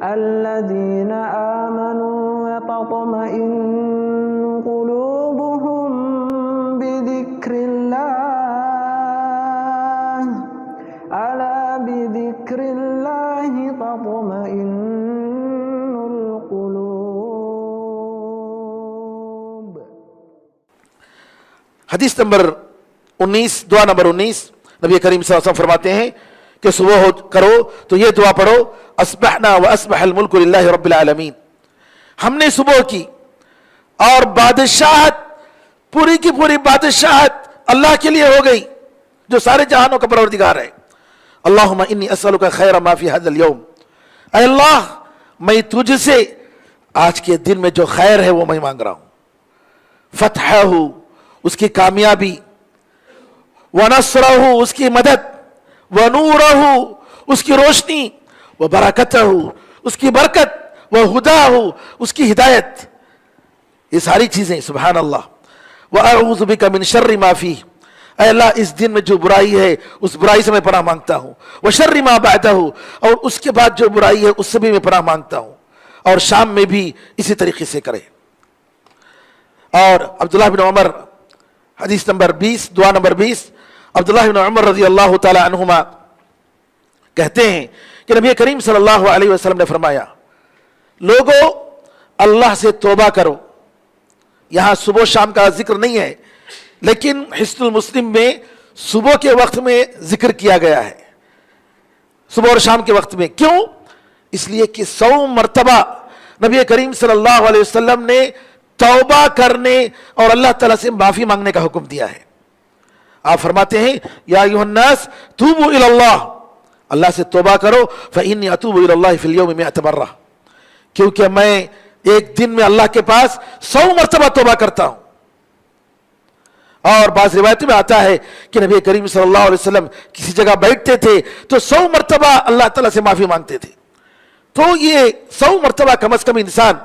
الذين آمنوا وتطمئن قلوبهم بذكر الله ألا بذكر الله تطمئن القلوب. حدیث نمبر 19، دعا نمبر 19، نبی کریم صلی اللہ علیہ وسلم فرماتے ہیں کہ صبح کرو تو یہ دعا پڑھو، اصبحنا واصبح الملک للہ رب العالمین، ہم نے صبح کی اور بادشاہت، پوری کی پوری بادشاہت اللہ کے لیے ہو گئی جو سارے جہانوں کا پروردگار ہے. اللہم انی اسألک خیر ما فی ھذا اليوم، اے اللہ میں تجھ سے آج کے دن میں جو خیر ہے وہ میں مانگ رہا ہوں، فتحہ، اس کی کامیابی، ونصرہ، اس کی مدد، ونورہ، اس کی روشنی، وبرکتہ، اس کی برکت، وہداہ، اس کی ہدایت، یہ ساری چیزیں سبحان اللہ. وَأَعُوذُ بِكَ مِن شَرِّ مَا فِيهِ، اے اللہ اس دن میں جو برائی ہے اس برائی سے میں پناہ مانگتا ہوں. وَشَرِّ مَا بَعْدَهُ، اور اس کے بعد جو برائی ہے اس سے بھی میں پناہ مانگتا ہوں. اور شام میں بھی اسی طریقے سے کرے. اور عبداللہ بن عمر، حدیث نمبر 20، دعا نمبر 20، عبداللہ بن عمر رضی اللہ تعالی عنہما کہتے ہیں کہ نبی کریم صلی اللہ علیہ وسلم نے فرمایا، لوگو اللہ سے توبہ کرو. یہاں صبح و شام کا ذکر نہیں ہے، لیکن حسن المسلم میں صبح کے وقت میں ذکر کیا گیا ہے، صبح اور شام کے وقت میں. کیوں؟ اس لیے کہ 100 مرتبہ نبی کریم صلی اللہ علیہ وسلم نے توبہ کرنے اور اللہ تعالیٰ سے معافی مانگنے کا حکم دیا ہے. آپ فرماتے ہیں یا ایھا الناس توبوا الی اللہ، اللہ سے توبہ کرو، فإنی اتوب الی اللہ فی اليوم 100 مرہ، کیونکہ میں ایک دن میں اللہ کے پاس 100 مرتبہ توبہ کرتا ہوں. اور بعض روایتوں میں آتا ہے کہ نبی کریم صلی اللہ علیہ وسلم کسی جگہ بیٹھتے تھے تو 100 مرتبہ اللہ تعالیٰ سے معافی مانگتے تھے. تو یہ 100 مرتبہ کم از کم انسان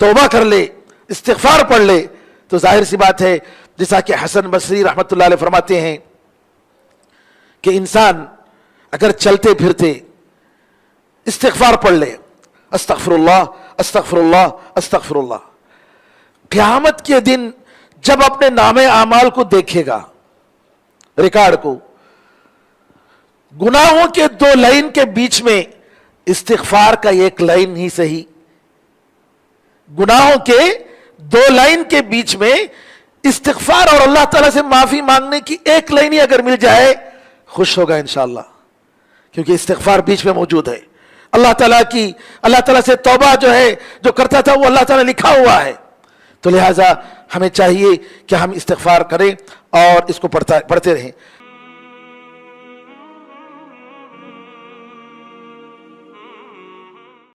توبہ کر لے، استغفار پڑھ لے تو ظاہر سی بات ہے، جیسا کہ حسن بصری رحمۃ اللہ علیہ فرماتے ہیں کہ انسان اگر چلتے پھرتے استغفار پڑھ لے، استغفر اللہ استغفر اللہ استغفر اللہ، قیامت کے دن جب اپنے نام اعمال کو دیکھے گا، ریکارڈ کو، گناہوں کے 2 لائن کے بیچ میں استغفار کا 1 لائن ہی صحیح، گناہوں کے 2 لائن کے بیچ میں استغفار اور اللہ تعالیٰ سے معافی مانگنے کی 1 لائن ہی اگر مل جائے، خوش ہوگا انشاءاللہ، کیونکہ استغفار بیچ میں موجود ہے. اللہ تعالیٰ سے توبہ جو ہے جو کرتا تھا وہ اللہ تعالیٰ لکھا ہوا ہے. تو لہٰذا ہمیں چاہیے کہ ہم استغفار کریں اور اس کو پڑھتے رہیں.